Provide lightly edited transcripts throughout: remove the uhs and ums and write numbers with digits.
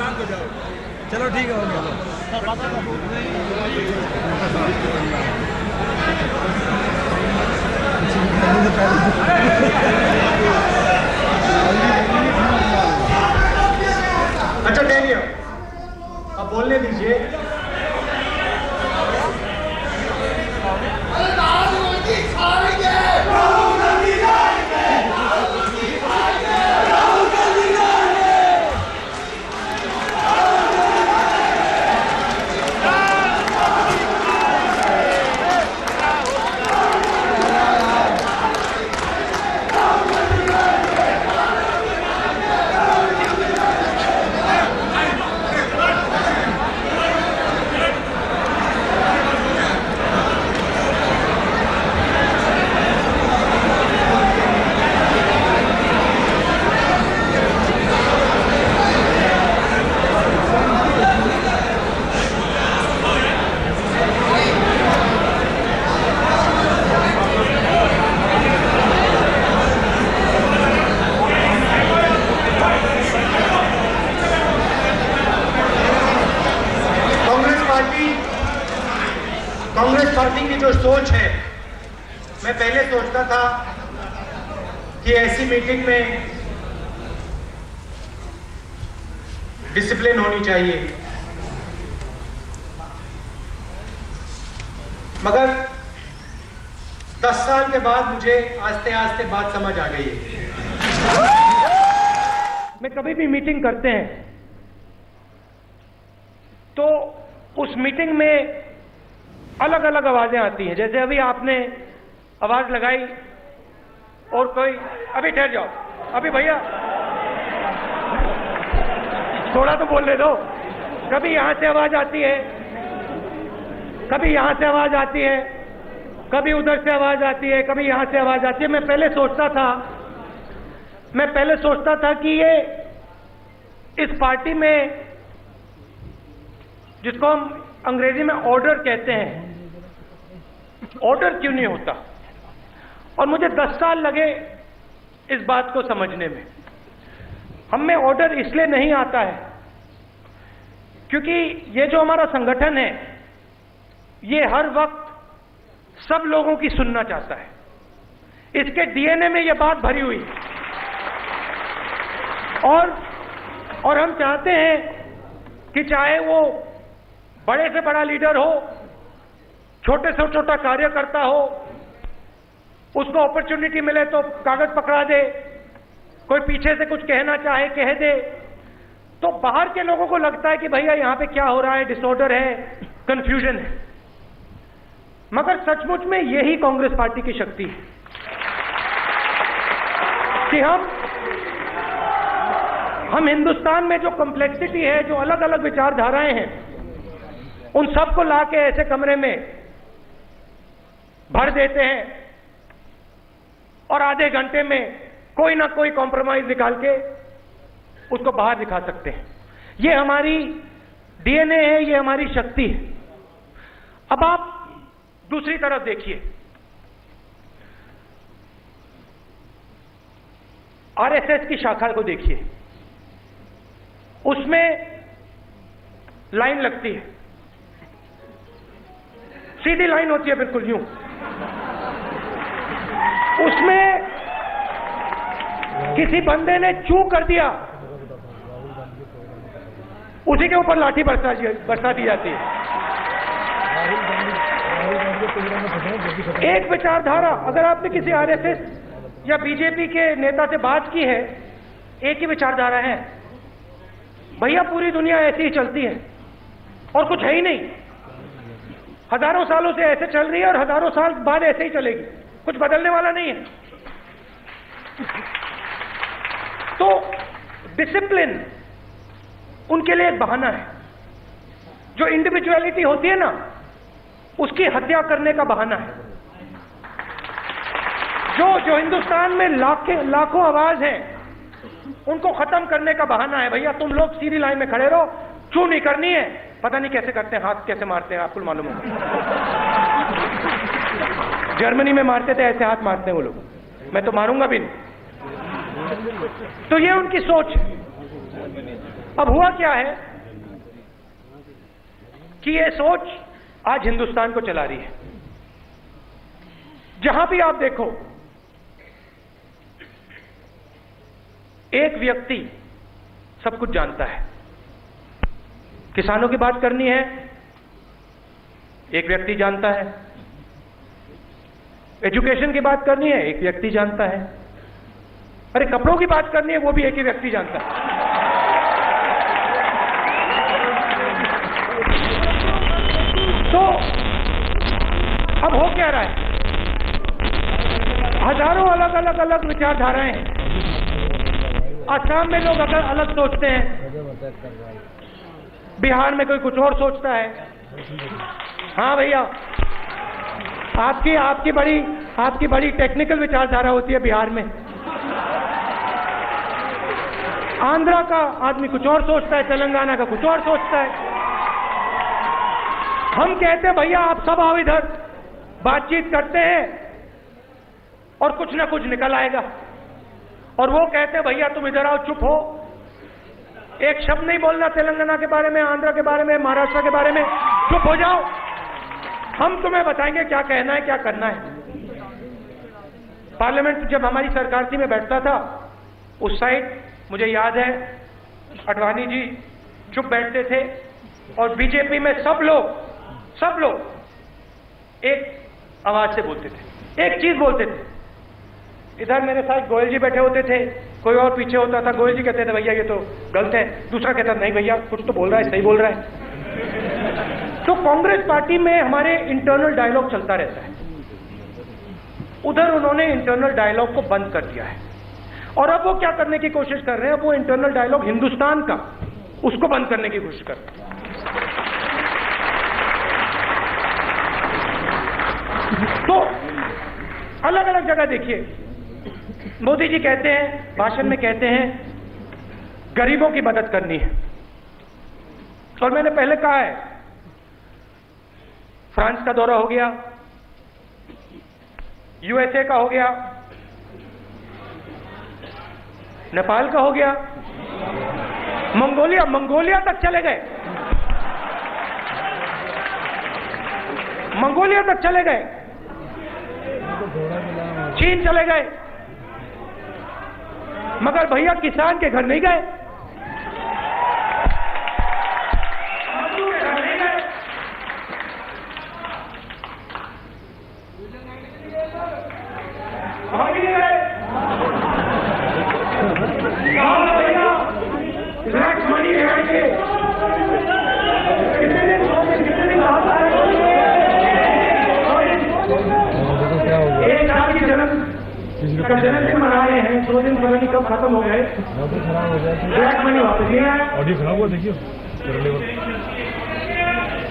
शांत हो जाओ। चलो ठीक है, हो गया। अच्छा डेनियल, अब बोलने दीजिए। कांग्रेस पार्टी की जो सोच है, मैं पहले सोचता था कि ऐसी मीटिंग में डिसिप्लिन होनी चाहिए, मगर 10 साल के बाद मुझे आस्ते आस्ते बात समझ आ गई है। मैं कभी भी मीटिंग करते हैं तो उस मीटिंग में अलग अलग आवाजें आती हैं। जैसे अभी आपने आवाज लगाई और कोई, अभी ठहर जाओ, अभी भैया थोड़ा तो बोलने दो। कभी यहां से आवाज आती है, कभी यहां से आवाज आती है, कभी उधर से आवाज आती है, कभी यहां से आवाज आती है। मैं पहले सोचता था कि ये इस पार्टी में, जिसको हम अंग्रेजी में ऑर्डर कहते हैं, ऑर्डर क्यों नहीं होता। और मुझे 10 साल लगे इस बात को समझने में। हम में ऑर्डर इसलिए नहीं आता है क्योंकि ये जो हमारा संगठन है, ये हर वक्त सब लोगों की सुनना चाहता है। इसके डीएनए में ये बात भरी हुई है। और हम चाहते हैं कि चाहे वो बड़े से बड़ा लीडर हो, छोटे से छोटा कार्यकर्ता हो, उसको अपॉर्चुनिटी मिले तो कागज पकड़ा दे, कोई पीछे से कुछ कहना चाहे कह दे। तो बाहर के लोगों को लगता है कि भैया यहां पे क्या हो रहा है, डिसऑर्डर है, कंफ्यूजन है। मगर सचमुच में यही कांग्रेस पार्टी की शक्ति है कि हम हिंदुस्तान में जो कॉम्प्लेक्सिटी है, जो अलग अलग विचारधाराएं हैं, उन सबको लाके ऐसे कमरे में भर देते हैं और आधे घंटे में कोई ना कोई कॉम्प्रोमाइज निकाल के उसको बाहर दिखा सकते हैं। ये हमारी डीएनए है, ये हमारी शक्ति है। अब आप दूसरी तरफ देखिए, आरएसएस की शाखा को देखिए, उसमें लाइन लगती है, सीधी लाइन होती है, बिल्कुल यूं। उसमें किसी बंदे ने चू कर दिया, उसी के ऊपर लाठी बरसा दी जाती है। एक विचारधारा, अगर आपने किसी आरएसएस या बीजेपी के नेता से बात की है, एक ही विचारधारा है, भैया पूरी दुनिया ऐसी ही चलती है और कुछ है ही नहीं। हजारों सालों से ऐसे चल रही है और हजारों साल बाद ऐसे ही चलेगी, कुछ बदलने वाला नहीं है। तो डिसिप्लिन उनके लिए एक बहाना है। जो इंडिविजुअलिटी होती है ना, उसकी हत्या करने का बहाना है। जो हिंदुस्तान में लाखों आवाज हैं, उनको खत्म करने का बहाना है। भैया तुम लोग सीधी लाइन में खड़े रहो, चू नहीं करनी है। पता नहीं कैसे करते हैं, हाथ कैसे मारते हैं, आपको मालूम होगा। जर्मनी में मारते थे, ऐसे हाथ मारते हैं वो लोग। मैं तो मारूंगा भी नहीं। तो ये उनकी सोच है। अब हुआ क्या है कि ये सोच आज हिंदुस्तान को चला रही है। जहां भी आप देखो, एक व्यक्ति सब कुछ जानता है। किसानों की बात करनी है, एक व्यक्ति जानता है। एजुकेशन की बात करनी है, एक व्यक्ति जानता है। अरे कपड़ों की बात करनी है, वो भी एक ही व्यक्ति जानता है। तो अब हो क्या रहा है? हजारों अलग विचारधाराएं हैं। असम में लोग अगर अलग सोचते हैं, बिहार में कोई कुछ और सोचता है। हाँ भैया, आपकी बड़ी टेक्निकल विचारधारा होती है बिहार में। आंध्रा का आदमी कुछ और सोचता है, तेलंगाना का कुछ और सोचता है। हम कहते हैं भैया आप सब आओ इधर, बातचीत करते हैं और कुछ ना कुछ निकल आएगा। और वो कहते हैं भैया तुम इधर आओ, चुप हो, एक शब्द नहीं बोलना तेलंगाना के बारे में, आंध्रा के बारे में, महाराष्ट्र के बारे में, चुप हो जाओ, हम तुम्हें बताएंगे क्या कहना है, क्या करना है। पार्लियामेंट जब हमारी सरकार थी, मैं बैठता था उस साइड, मुझे याद है अडवाणी जी चुप बैठते थे और बीजेपी में सब लोग एक आवाज से बोलते थे, एक चीज बोलते थे। इधर मेरे साथ गोयल जी बैठे होते थे, कोई और पीछे होता था, गोयल जी कहते थे भैया ये तो गलत है, दूसरा कहता नहीं भैया कुछ तो बोल रहा है, सही बोल रहा है। तो कांग्रेस पार्टी में हमारे इंटरनल डायलॉग चलता रहता है। उधर उन्होंने इंटरनल डायलॉग को बंद कर दिया है और अब वो क्या करने की कोशिश कर रहे हैं, वो इंटरनल डायलॉग हिंदुस्तान का, उसको बंद करने की कोशिश कर रहे हैं। तो अलग अलग जगह देखिए, मोदी जी कहते हैं, भाषण में कहते हैं गरीबों की मदद करनी है। और मैंने पहले कहा है, फ्रांस का दौरा हो गया, यूएसए का हो गया, नेपाल का हो गया, मंगोलिया तक चले गए, मंगोलिया तक चले गए, चीन चले गए, मगर भैया किसान के घर नहीं गए। जन्मदिन मना रहे हैं, 2 दिन पहले कब खत्म हो गए, खराब हो गया, ब्लैक मनी वापस नहीं आया, ऑडियो खराब हुआ, देखिए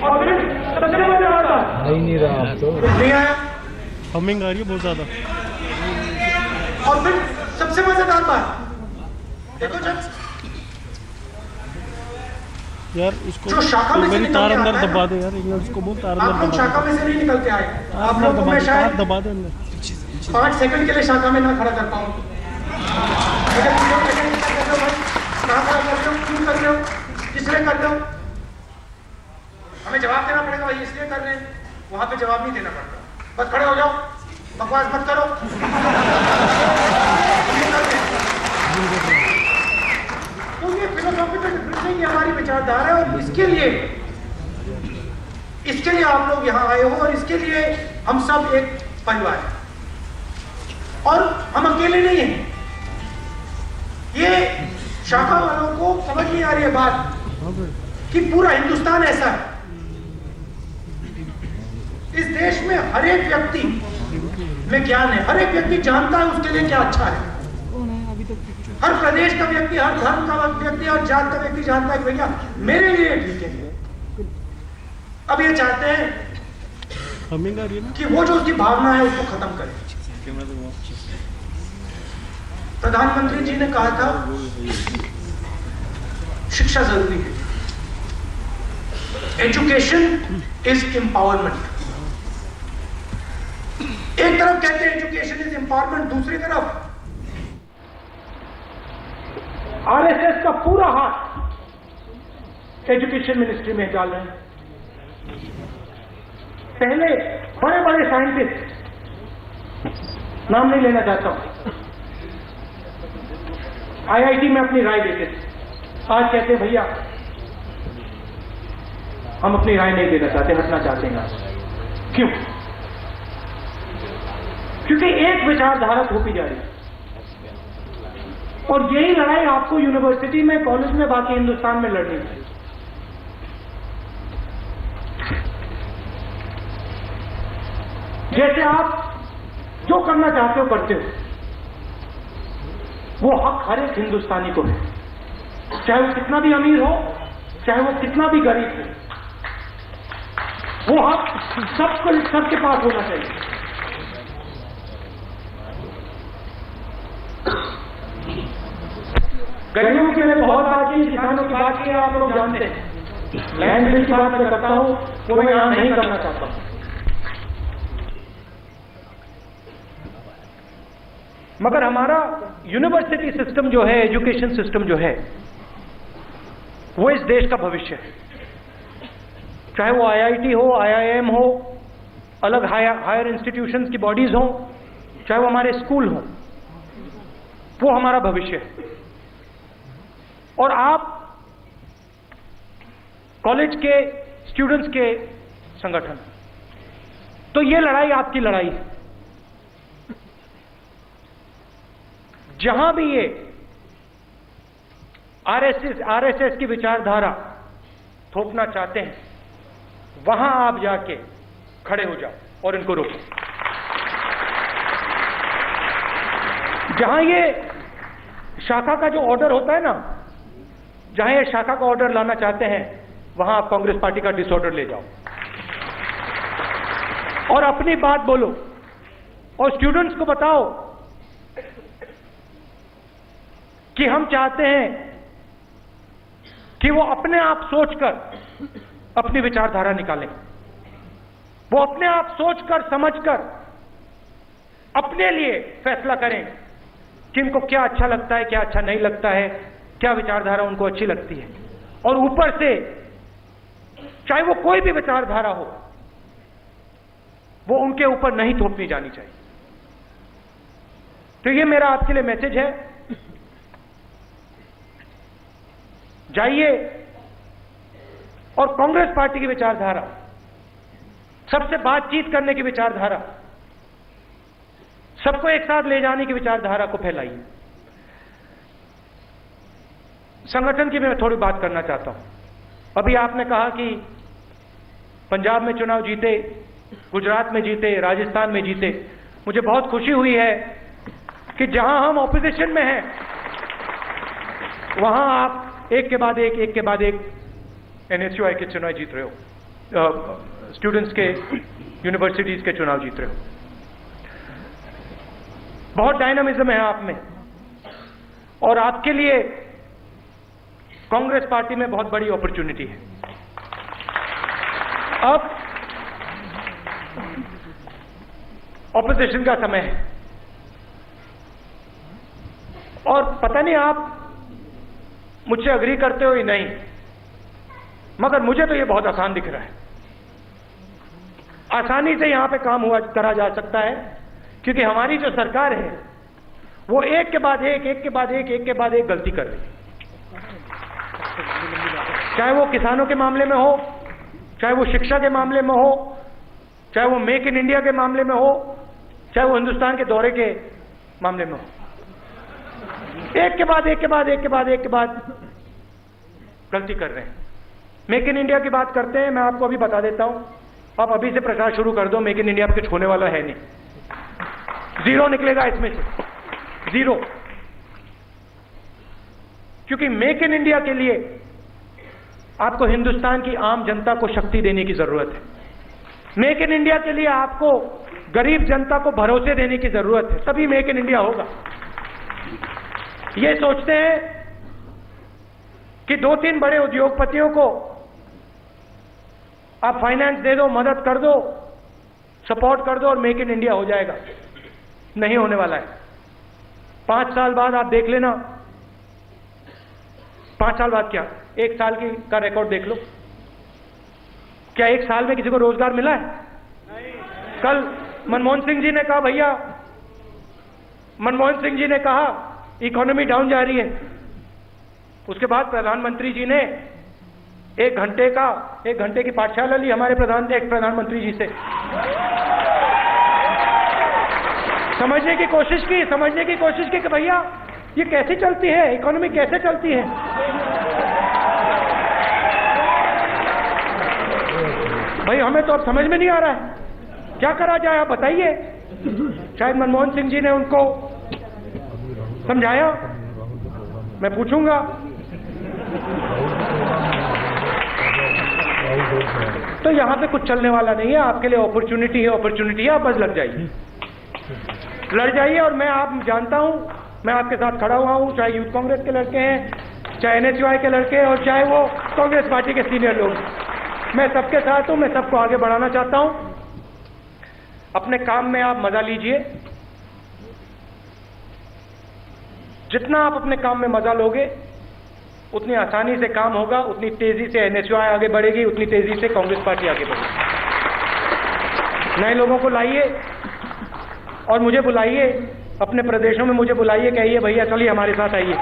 और फिर सबसे मजा आता नहीं रहा, आप तो नहीं आया, हमिंग आ रही है बहुत ज्यादा। और फिर सबसे मजेदार बात देखो, जब यार इसको जो शाखा में मेरी तार अंदर दबा दे यार, इसको बहुत तार अंदर दबा दे, शाखा में से नहीं निकल के आए, आप लोग को मैं शायद दबा दे अंदर 5 सेकंड के लिए शाखा में ना खड़ा कर पाऊं। क्यों कर रहे हो, इसलिए कर रहे हो, हमें जवाब देना पड़ेगा भाई, इसलिए कर रहे हैं, वहां पे जवाब नहीं देना पड़ता, बस खड़े हो जाओ, बकवास मत करो। तो ये फिलोसॉफिकल डिफरेंस है, ये हमारी विचारधारा है और इसके लिए आप लोग यहाँ आए हो और इसके लिए हम सब एक परिवार है और हम अकेले नहीं हैं। ये शाखा वालों को समझ नहीं आ रही है बात कि पूरा हिंदुस्तान ऐसा है। इस देश में हर एक व्यक्ति में ज्ञान है, हर एक व्यक्ति जानता है उसके लिए क्या अच्छा है। हर प्रदेश का व्यक्ति, हर धर्म का व्यक्ति, हर जात का व्यक्ति जानता है कि भैया मेरे लिए ठीक है। अब ये चाहते हैं कि वो जो उसकी भावना है उसको खत्म करें। प्रधानमंत्री जी ने कहा था शिक्षा जरूरी है, एजुकेशन इज एम्पावरमेंट। एक तरफ कहते हैं एजुकेशन इज एम्पावरमेंट, दूसरी तरफ आरएसएस का पूरा हाथ एजुकेशन मिनिस्ट्री में डाल रहे हैं। पहले बड़े बड़े साइंटिस्ट, नाम नहीं लेना चाहता हूं, आईआईटी में अपनी राय देते थे, आज कहते भैया हम अपनी राय नहीं देना चाहते, हटना चाहते हैं। क्यों? क्योंकि एक विचारधारा थोपी जा रही है, और यही लड़ाई आपको यूनिवर्सिटी में, कॉलेज में, बाकी हिंदुस्तान में लड़नी है। जैसे आप जो करना चाहते हो करते हो, वो हक हर एक हिंदुस्तानी को है, चाहे वो कितना भी अमीर हो, चाहे वो कितना भी गरीब हो, वो हक सबके पास होना चाहिए। गरीबों के लिए बहुत बात की, किसानों की बात की, आप लोग जानते हैं। लैंड बिल की बात मैं करता हूं, वो मैं यहां नहीं करना चाहता हूं। मगर हमारा यूनिवर्सिटी सिस्टम जो है, एजुकेशन सिस्टम जो है, वो इस देश का भविष्य है। चाहे वो आईआईटी हो, आईआईएम हो, अलग हायर इंस्टीट्यूशंस की बॉडीज हो, चाहे वो हमारे स्कूल हो, वो हमारा भविष्य है। और आप कॉलेज के स्टूडेंट्स के संगठन, तो ये लड़ाई आपकी लड़ाई है। जहां भी ये आरएसएस की विचारधारा थोपना चाहते हैं, वहां आप जाके खड़े हो जाओ और इनको रोको। जहां ये शाखा का जो ऑर्डर होता है ना, जहां ये शाखा का ऑर्डर लाना चाहते हैं, वहां आप कांग्रेस पार्टी का डिसऑर्डर ले जाओ और अपनी बात बोलो, और स्टूडेंट्स को बताओ कि हम चाहते हैं कि वो अपने आप सोचकर अपनी विचारधारा निकालें, वो अपने आप सोचकर समझकर अपने लिए फैसला करें कि इनको क्या अच्छा लगता है, क्या अच्छा नहीं लगता है, क्या विचारधारा उनको अच्छी लगती है। और ऊपर से चाहे वो कोई भी विचारधारा हो, वो उनके ऊपर नहीं थोपनी जानी चाहिए। तो ये मेरा आपके लिए मैसेज है, जाइए और कांग्रेस पार्टी की विचारधारा, सबसे बातचीत करने की विचारधारा, सबको एक साथ ले जाने की विचारधारा को फैलाइए। संगठन की मैं थोड़ी बात करना चाहता हूं। अभी आपने कहा कि पंजाब में चुनाव जीते, गुजरात में जीते, राजस्थान में जीते। मुझे बहुत खुशी हुई है कि जहां हम ऑपोजिशन में हैं, वहां आप एक के बाद एक एनएसयूआई के चुनाव जीत रहे हो, स्टूडेंट्स के, यूनिवर्सिटीज के चुनाव जीत रहे हो। बहुत डायनामिज्म है आप में, और आपके लिए कांग्रेस पार्टी में बहुत बड़ी अपॉर्चुनिटी है। अब ऑपोजिशन का समय है, और पता नहीं आप मुझसे अग्री करते हो या नहीं, मगर मुझे तो ये बहुत आसान दिख रहा है। आसानी से यहां पे काम करा जा सकता है, क्योंकि हमारी जो सरकार है वो एक के बाद एक गलती कर रही है। चाहे वो किसानों के मामले में हो, चाहे वो शिक्षा के मामले में हो, चाहे वो मेक इन इंडिया के मामले में हो, चाहे वो हिंदुस्तान के दौरे के मामले में हो, एक के बाद गलती कर रहे हैं। मेक इन इंडिया की बात करते हैं, मैं आपको अभी बता देता हूं, आप अभी से प्रचार शुरू कर दो। मेक इन इंडिया कुछ होने वाला है नहीं, जीरो निकलेगा इसमें से, जीरो। क्योंकि मेक इन इंडिया के लिए आपको हिंदुस्तान की आम जनता को शक्ति देने की जरूरत है। मेक इन इंडिया के लिए आपको गरीब जनता को भरोसे देने की जरूरत है, तभी मेक इन इंडिया होगा। ये सोचते हैं कि 2-3 बड़े उद्योगपतियों को आप फाइनेंस दे दो, मदद कर दो, सपोर्ट कर दो और मेक इन इंडिया हो जाएगा। नहीं होने वाला है। 5 साल बाद आप देख लेना 5 साल बाद क्या, 1 साल का रिकॉर्ड देख लो, क्या 1 साल में किसी को रोजगार मिला है? कल मनमोहन सिंह जी ने कहा, भैया मनमोहन सिंह जी ने कहा इकोनॉमी डाउन जा रही है। उसके बाद प्रधानमंत्री जी ने 1 घंटे की पाठशाला ली हमारे प्रधानमंत्री जी से, समझने की कोशिश की कि भैया ये कैसे चलती है, इकोनॉमी कैसे चलती है। भाई हमें तो अब समझ में नहीं आ रहा है, क्या करा जाए आप बताइए। शायद मनमोहन सिंह जी ने उनको समझाया, मैं पूछूंगा। तो यहां पे कुछ चलने वाला नहीं है, आपके लिए अपॉर्चुनिटी है, आप बस लड़ जाइए। और मैं आप जानता हूं, मैं आपके साथ खड़ा हुआ हूं, चाहे यूथ कांग्रेस के लड़के हैं, चाहे NSUI के लड़के हैं, और चाहे वो कांग्रेस पार्टी के सीनियर लोग, मैं सबके साथ हूं, मैं सबको आगे बढ़ाना चाहता हूं। अपने काम में आप मजा लीजिए, जितना आप अपने काम में मजा लोगे उतनी आसानी से काम होगा, उतनी तेजी से NSUI आगे बढ़ेगी, उतनी तेजी से कांग्रेस पार्टी आगे बढ़ेगी। नए लोगों को लाइए और मुझे बुलाइए, अपने प्रदेशों में मुझे बुलाइए, कहिए भैया चलिए हमारे साथ आइए।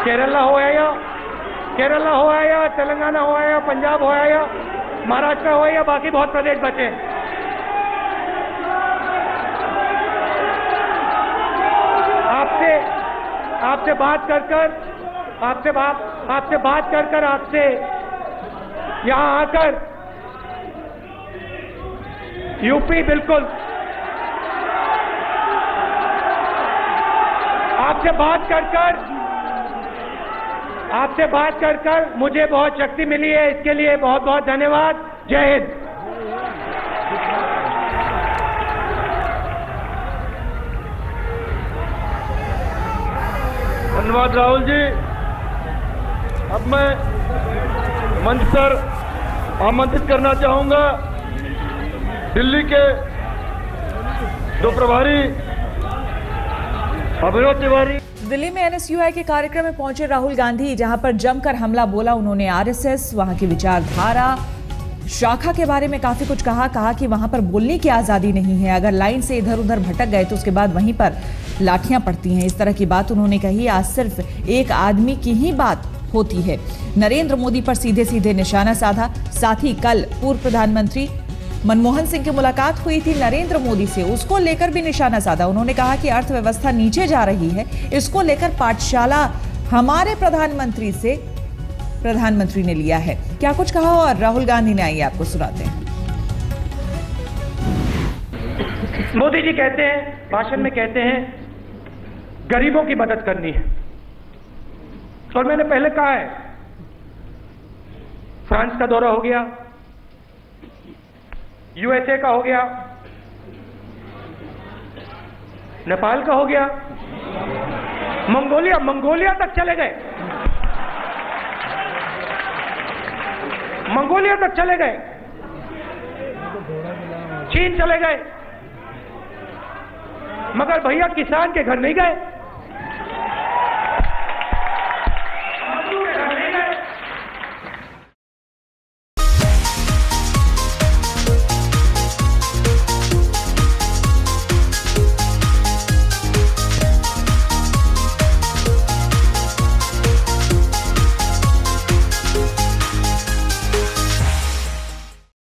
केरला हो आया, तेलंगाना हो आया, पंजाब हो आया, महाराष्ट्र हो आया, बाकी बहुत प्रदेश बचे हैं। आपसे बात कर आपसे यहां आकर यूपी बिल्कुल आपसे बात कर मुझे बहुत शक्ति मिली है, इसके लिए बहुत बहुत धन्यवाद। जय हिंद। धन्यवाद राहुल जी। अब मैं मंच पर आमंत्रित करना चाहूंगा दिल्ली के 2 प्रभारी अभिनव तिवारी। दिल्ली में NSUI के कार्यक्रम में पहुंचे राहुल गांधी, जहां पर जमकर हमला बोला उन्होंने। RSS, वहां की विचारधारा शाखा के बारे में काफी कुछ कहा कि वहां पर बोलने की आजादी नहीं है, अगर लाइन से इधर उधर भटक गए तो उसके बाद वहीं पर लाठियां पड़ती हैं। इस तरह की बात उन्होंने कही। आज सिर्फ एक आदमी की ही बात होती है। नरेंद्र मोदी पर सीधे सीधे निशाना साधा। साथ ही कल पूर्व प्रधानमंत्री मनमोहन सिंह की मुलाकात हुई थी नरेंद्र मोदी से, उसको लेकर भी निशाना साधा। उन्होंने कहा कि अर्थव्यवस्था नीचे जा रही है, इसको लेकर पाठशाला हमारे प्रधानमंत्री से प्रधानमंत्री ने लिया है। क्या कुछ कहा और राहुल गांधी ने, आइए आपको सुनाते हैं। मोदी जी कहते हैं, भाषण में कहते हैं गरीबों की मदद करनी है, और मैंने पहले कहा है फ्रांस का दौरा हो गया, USA का हो गया, नेपाल का हो गया, मंगोलिया तक चले गए, चीन चले गए, मगर भैया किसान के घर नहीं गए।